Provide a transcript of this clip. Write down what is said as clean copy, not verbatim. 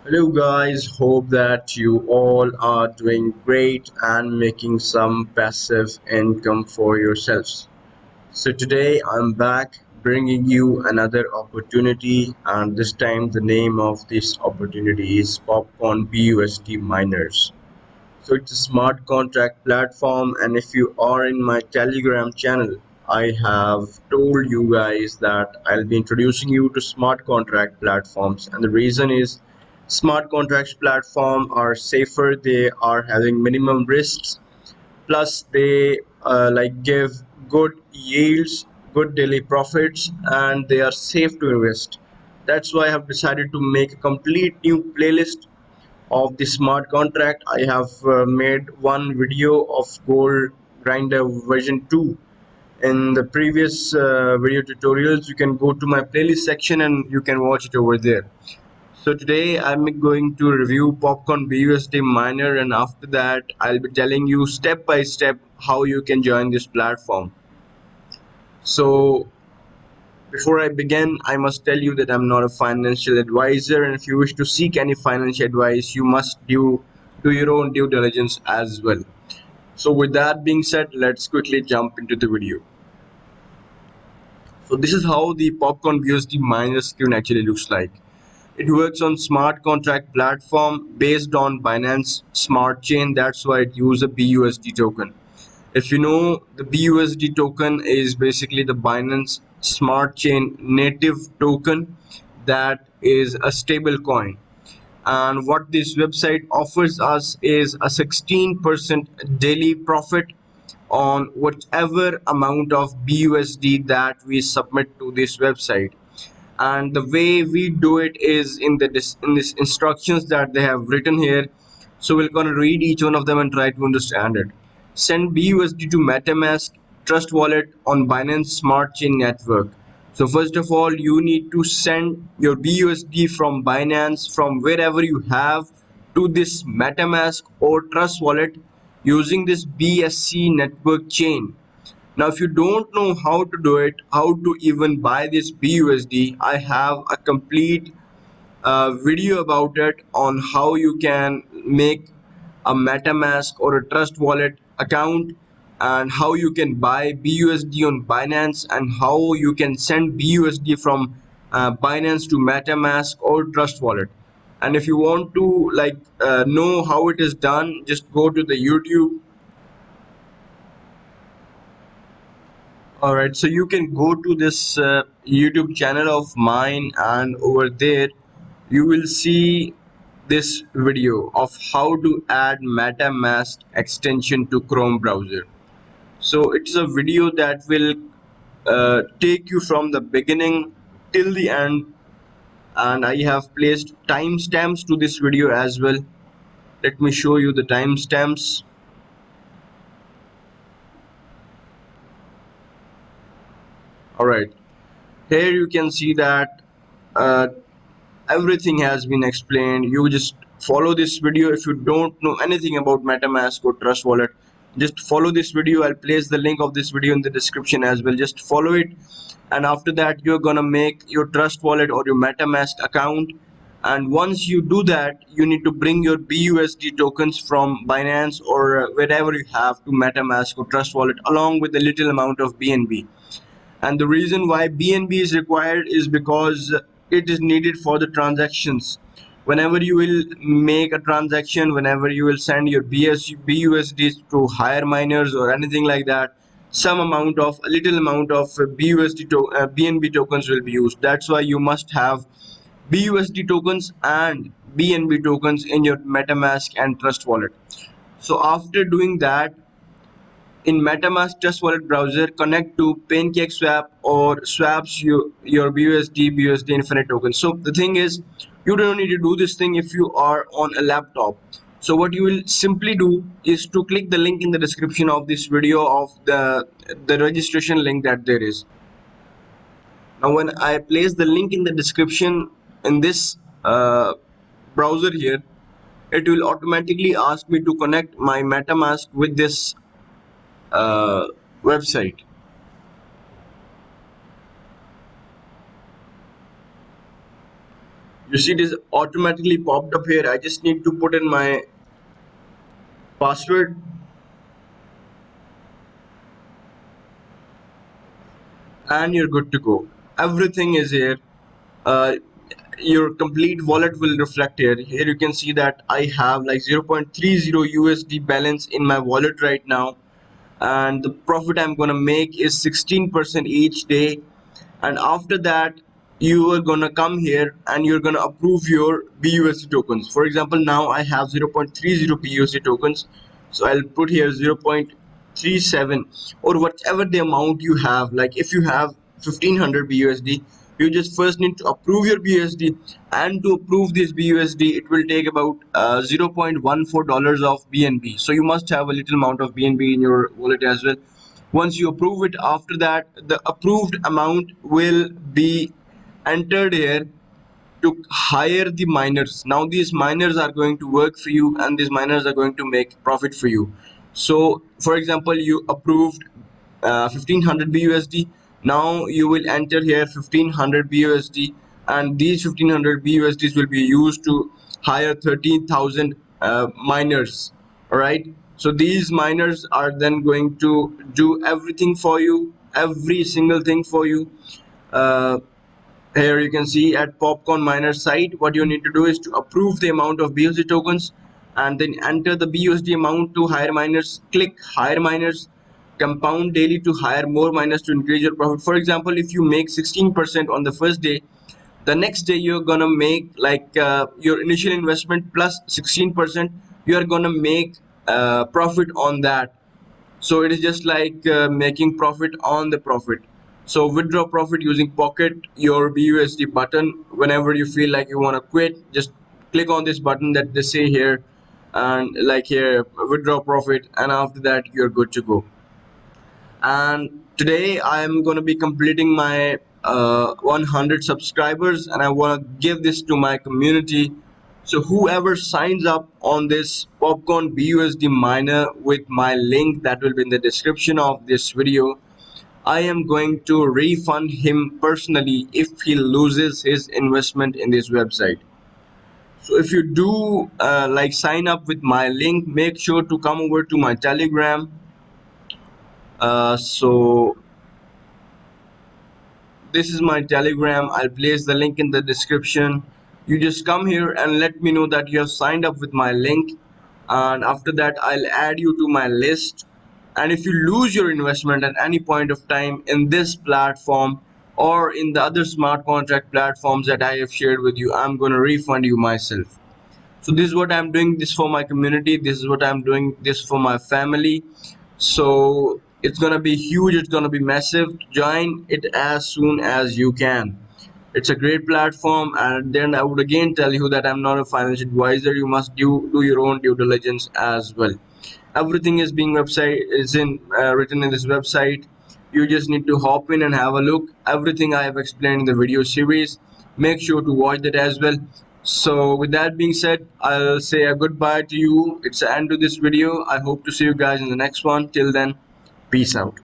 Hello guys, hope that you all are doing great and making some passive income for yourselves. So today I'm back bringing you another opportunity, and this time the name of this opportunity is PopCorn BUSD miners. So it's a smart contract platform, and if you are in my Telegram channel, I have told you guys that I'll be introducing you to smart contract platforms, and the reason is smart contracts platform are safer, they are having minimum risks, plus they give good yields, good daily profits, and they are safe to invest. That's why I have decided to make a complete new playlist of the smart contract. I have made one video of Goldgrinder version 2 in the previous video tutorials. You can go to my playlist section and you can watch it over there. So today I'm going to review Popcorn BUSD miner, and after that I'll be telling you step by step how you can join this platform. So before I begin, I must tell you that I'm not a financial advisor, and if you wish to seek any financial advice, you must do your own due diligence as well. So with that being said, let's quickly jump into the video. So this is how the Popcorn BUSD miner screen actually looks like. It works on smart contract platform based on Binance Smart Chain. That's why it uses a BUSD token. If you know, the BUSD token is basically the Binance Smart Chain native token that is a stable coin. And what this website offers us is a 16% daily profit on whatever amount of BUSD that we submit to this website. And the way we do it is in this instructions that they have written here. So we're going to read each one of them and try to understand it. Send BUSD to MetaMask trust wallet on Binance Smart Chain network. So first of all, you need to send your BUSD from Binance, from wherever you have, to this MetaMask or trust wallet using this BSC network chain. Now, if you don't know how to do it, how to even buy this BUSD, I have a complete video about it on how you can make a MetaMask or a Trust Wallet account, and how you can buy BUSD on Binance, and how you can send BUSD from Binance to MetaMask or Trust Wallet. And if you want to know how it is done, just go to the YouTube. All right, so you can go to this YouTube channel of mine, and over there you will see this video of how to add MetaMask extension to Chrome browser. So it's a video that will take you from the beginning till the end, and I have placed timestamps to this video as well. Let me show you the timestamps. All right, here you can see that uh, everything has been explained. You just follow this video. If you don't know anything about MetaMask or Trust Wallet, just follow this video. I'll place the link of this video in the description as well. Just follow it, and after that you're gonna make your Trust Wallet or your MetaMask account. And once you do that, you need to bring your BUSD tokens from Binance or wherever you have to MetaMask or Trust Wallet, along with a little amount of BNB. And the reason why BNB is required is because it is needed for the transactions. Whenever you will make a transaction, whenever you will send your BUSD to higher miners or anything like that, a little amount of BNB tokens will be used. That's why you must have BUSD tokens and BNB tokens in your MetaMask and Trust Wallet. So after doing that, in MetaMask Trust Wallet browser, connect to PancakeSwap or swaps your BUSD Infinite token. So the thing is, you don't need to do this thing if you are on a laptop. So what you will simply do is to click the link in the description of this video of the registration link that there is. Now when I place the link in the description in this browser here, it will automatically ask me to connect my MetaMask with this uh, website. You see this automatically popped up here. I just need to put in my password, and you're good to go. Everything is here. uh, your complete wallet will reflect here. Here you can see that I have like 0.30 USD balance in my wallet right now, and the profit I'm gonna make is 16% each day. And after that, you are gonna come here and you're gonna approve your BUSD tokens. For example, now I have 0.30 BUSD tokens, so I'll put here 0.37 or whatever the amount you have. Like if you have 1500 BUSD, you just first need to approve your BUSD, and to approve this BUSD it will take about $0.14 of BNB. So you must have a little amount of BNB in your wallet as well. Once you approve it, after that the approved amount will be entered here to hire the miners. Now these miners are going to work for you, and these miners are going to make profit for you. So for example, you approved 1500 BUSD. Now you will enter here 1500 BUSD, and these 1500 BUSDs will be used to hire 13,000 miners. All right, so these miners are then going to do everything for you, every single thing for you. uh, Here you can see at PopCorn miner site, what you need to do is to approve the amount of BUSD tokens, and then enter the BUSD amount to hire miners. Click hire miners, compound daily to hire more miners to increase your profit. For example, if you make 16% on the first day, the next day you're gonna make like your initial investment plus 16%. You are gonna make profit on that. So it is just like making profit on the profit. So withdraw profit using pocket your BUSD button. Whenever you feel like you want to quit, just click on this button that they say here, and like here, withdraw profit, and after that you're good to go. And today I am going to be completing my 100 subscribers, and I want to give this to my community. So whoever signs up on this PopCorn BUSD miner with my link that will be in the description of this video, I am going to refund him personally if he loses his investment in this website. So if you do like sign up with my link, make sure to come over to my Telegram. So this is my Telegram. I'll place the link in the description. You just come here and let me know that you have signed up with my link, and after that I'll add you to my list. And if you lose your investment at any point of time in this platform or in the other smart contract platforms that I have shared with you, I'm going to refund you myself. So this is what I'm doing this for my community, this is what I'm doing this for my family. So it's gonna be huge, it's gonna be massive. Join it as soon as you can. It's a great platform, and then I would again tell you that I'm not a financial advisor. You must do your own due diligence as well. Everything is being website is in written in this website. You just need to hop in and have a look. Everything I have explained in the video series, make sure to watch that as well. So with that being said, I'll say a goodbye to you. It's the end of this video. I hope to see you guys in the next one. Till then, peace out.